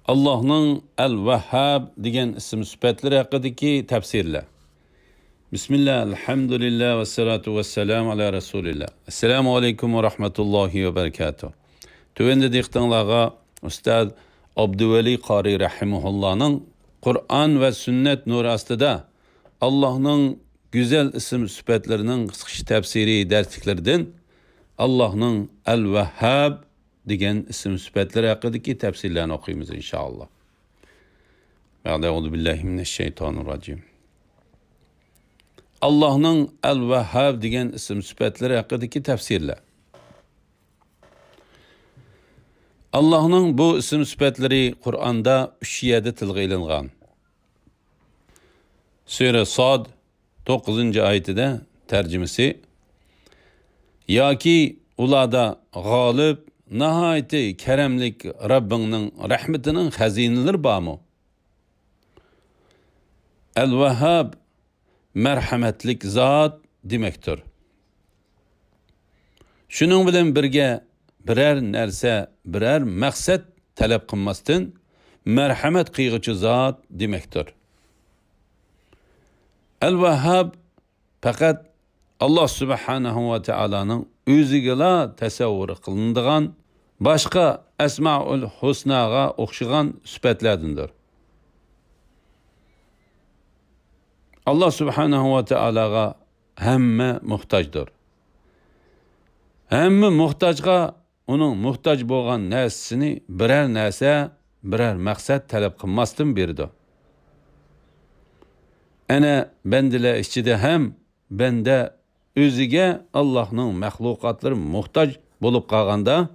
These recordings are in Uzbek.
Allah'ın El-Vahhab degan ism sifatlari haqidagi tafsirlar. Bismillah, elhamdülillah ve salatu ve selamu ala Resulillah. Esselamu aleyküm ve rahmetullahi ve berekatuhu. Tövende diqtanlağa Ustad Abduvali Qari Rahimullah'ın Kur'an ve sünnet nuru astida Allah'ın güzel isim sifatlarının qısqacha tafsiri dersliklerden Allah'ın El-Vahhab degan isim sifatları haqidagi tafsirlarni o'qiymiz inshaalloh. A'udhu billahi mineşşeytanirracim. Allah'ın El-Vahhab degan isim sifatları haqidagi tafsirlar. Allah'ın bu isim sifatları Kur'an'da 3 yerda tilga ilingan. Sure Sad 9. ayetida tercümesi yoki ularda g'olib nahayeti keremlik Rabbinin rahmetinin hazineleri bağmı? El-Vahhab merhametlik zat demektir. Şunun bilen birge birer narsa, birer maksat talep qilmasdan merhamet qilg'uchi zat demektir. El-Vahhab fakat Allah subhanahu ve Taala'nın o'zigala tasavvur qilinadigan başka Esmaül Husnaga o'xshagan sifatlardandir. Allah subhanahu ve Taala'ga hamma muhtojdir. Hamma muhtojga onun muhtoj bo'lgan narsasini birer narsa, birer maqsad talab qilmasdan berdi. Ana bendiler ichida ham bende o'ziga Allah'ın mahluqatlari muhtoj bo'lib qolganda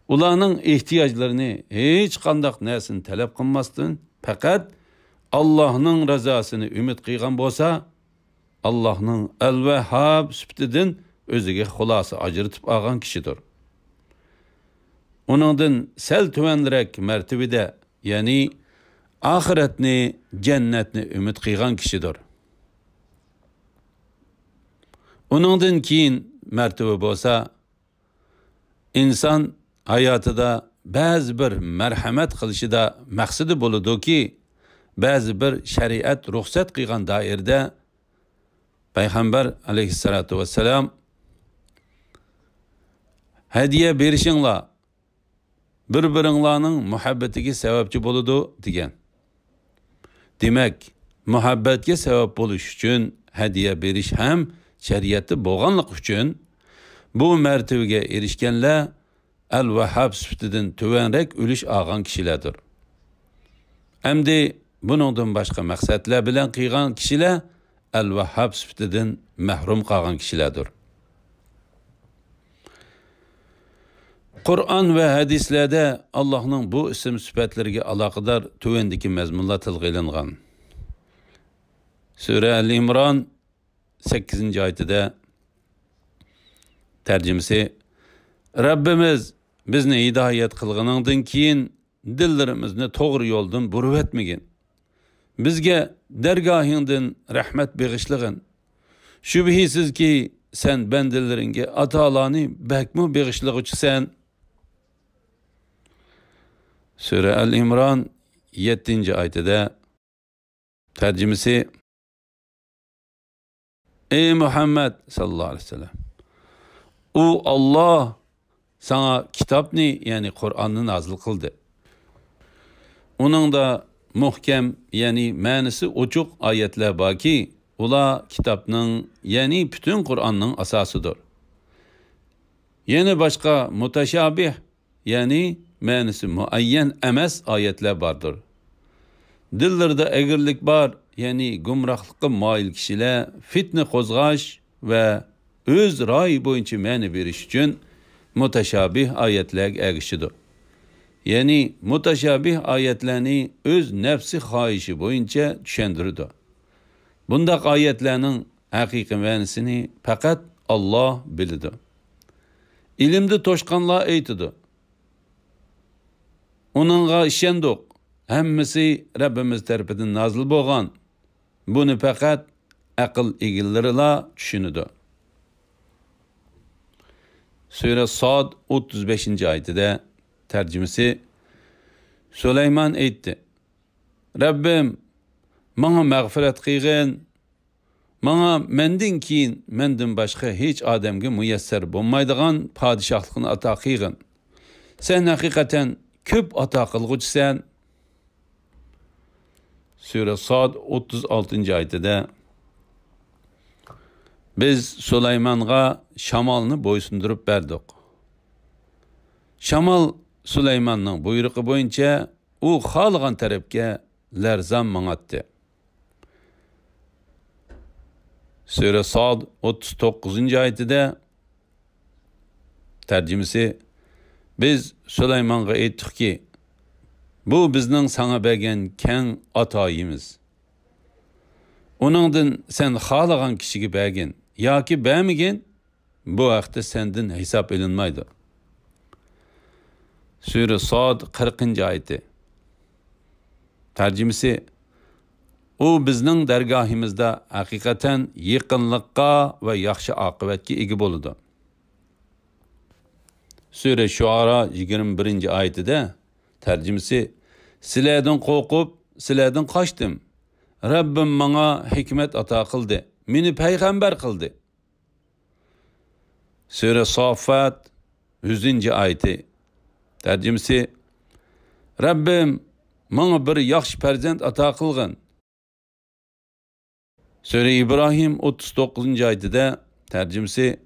ularning ehtiyojlarini hech qanday narsani talab qilmasdan faqat Allah'ın razosini umid qilgan bo'lsa, Allah'ın El-Vahhab sifatidan o'ziga xulosa ajratib olgan kishidir. Uningdan sal tuvanroq martabada, ya'ni oxiratni, jannatni umid qilgan kishidir. Uningdan keyin martaba bo'lsa, inson hayotida ba'zi bir marhamat qilishida maqsadi bo'ladi-ki, ba'zi bir shariat ruxsat qilgan doirada payg'ambar alayhissalatu vassalam hadiya berishinglar bir-biringlarning muhabbatiga sababchi bo'ladi degan. Demak, muhabbatga sabab bo'lish uchun hadiya berish ham şeriatı bo'lganlik uchun bu martabaga erishganlar El-Vahhab sifatidan tuvanroq ulush olgan kishilardir. Endi buningdan boshqa maqsadlar bilan qilgan kishilar El-Vahhab sifatidan mahrum qolgan kishilardir. Kur'an ve hadislerde Allah'ın bu isim sifatlariga aloqador tuvandagi mazmunlar tilga ilingan. Sure Al-Imron 8. ayetida tercümesi Rabbimiz bizni hidayet qilganingdan keyin dillarimizni to'g'ri yo'ldan burib etmagin. Bizga dargohingdan rahmat beg'ishlig'in. Shubhisizki sen bandalaringga atolani bakmu beg'ishlig'uchisan. Sure Al-Imron 7. ayetida tercümesi Ey Muhammed sallallahu aleyhi ve sellem, o Allah sana kitapni, yani Kur'an'ı nazil kıldı. Onun da muhkem, yani manisi uçuk ayetler baki, ula kitapның, yani bütün Kur'an'ın asasıdır. Yine başka muteşabih, yani manisi muayyen emes ayetler vardır. Dillerde egirlik var, yani gumrahlıkka mail kişiler fitne qo'zg'ash ve öz ra'yi boyunca ma'ni berish uchun mutashabih ayetlarga ergishidir. Yani mutashabih ayetlarni öz nefsi xohishi boyunca tushundirdi. Bundaq ayetlarning haqiqiy ma'nisini faqat Allah biladi. Ilimni to'shqanlar aytidi. Uningga ishondik. Hammasi Rabbimiz tarafidan nazil bo'lgan. Buni faqat aql egillarila tushunadi. Sure Sad 35. ayetida tercümesi Süleyman aytdi: Rabbim, bana mağfiret qilgin. Bana menden keyin, menden başka hiç adamga müyesser bo'lmaydigan padişahlıqni ata qilgin. Sen hakikaten köp ata qilg'uchisan. Sure Sad 36. ayetida biz Süleyman'a şamalni bo'ysundirib berdik. Şamal Süleyman'ның buyrug'i bo'yicha u xohlagan tarafga larzan mang'atdi. Sure Sad 39. ayetida tercümesi biz Süleyman'a aytdikki, bu bizning sana bergan keng atoyimiz. Onundan sen xohlagan kishiga bergin yoki bermagin, bu haqda sendan hisob elinmaydi. Sure Sad 40. ayeti. Tercümesi u bizning dargohimizda haqiqatan yaqinlikqa va yaxshi oqibatga ega bo'ladi. Sure Shuara 21. ayetida tercümesi sizlardan qo'rqib, sizlardan qochdim. Rabbim bana hikmet ata qildi, meni payg'ambar qildi. Sure Safat 100. ayeti. Tercümesi Rabbim bana bir yaxshi farzand ata qilgin. Sure İbrahim 39. ayetida tercümesi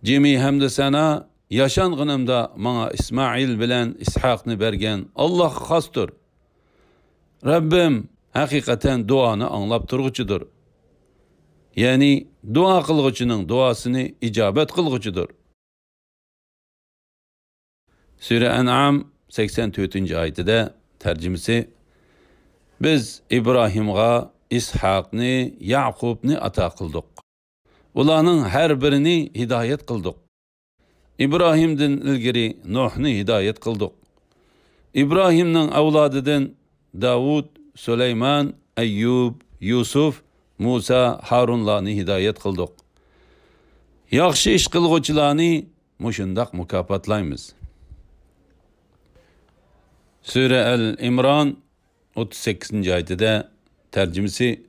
Cemi hamda sana yaşang'inimda bana İsmail bilan İshaqni bergan Allah xosdir. Rabbim hakikaten duanı anlap turg'uchidir. Yani dua qilg'uchining duasini icabet qilg'uchidir. Sure An'am 84. ayetida tercümesi biz İbrahim'a İshaqni, Yaqubni ata qildik. Ularning har birini hidayet qildik. İbrahim'den ilgiri Nuhni hidayet qildik. İbrahim'ning avlodidan Davud, Süleyman, Ayyub, Yusuf, Musa, Harunlarni hidayet qildik. Yaxshi ish qilg'uvchilarni mushundaq mukofotlaymiz. Sure Al-Imron 38. ayetida tercümesi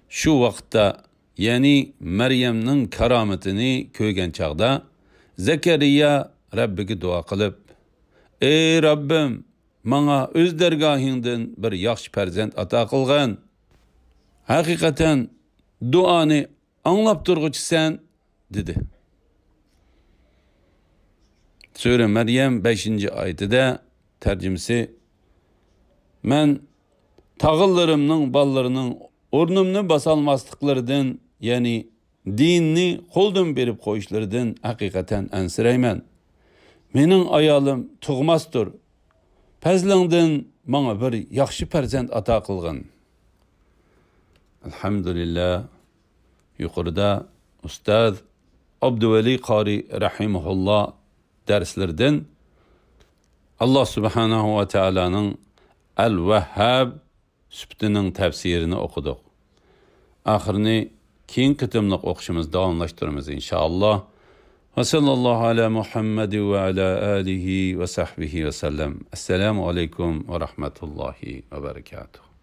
şu vaqtda, yani Meryem'nin karametini ko'rgan chaqda Zakariya Rabbiga duo qilib, ey Rabbim, bana öz dergahingdan bir yaxshi farzand ata qilgin. Hakikaten duani anlap turg'uchisan, dedi. Sure Meryem 5. ayetida tercümesi men tağıllarimning ballarının o'rnimni basalmasliklaridan, yani dinni qo'ldan berib qo'yishlaridan haqiqatan ansirayman. Mening ayolim tug'masdir. Fazlingdan bana bir yaxshi farzand ata qilgin. Elhamdülillah. Yuqorida Ustaz Abduvali Qari rahimahullah derslerden Allah Subhanahu wa Ta'ala'nın Al-Vahhab sübtinin tefsirini okuduk. Ahirini keyin qitimliq o'qishimizni davomlashtiramiz inshaalloh. Va sallallohu ala Muhammad va ala alihi va sahbihi va sallam. Assalomu alaykum va rahmatullohi va barakatuh.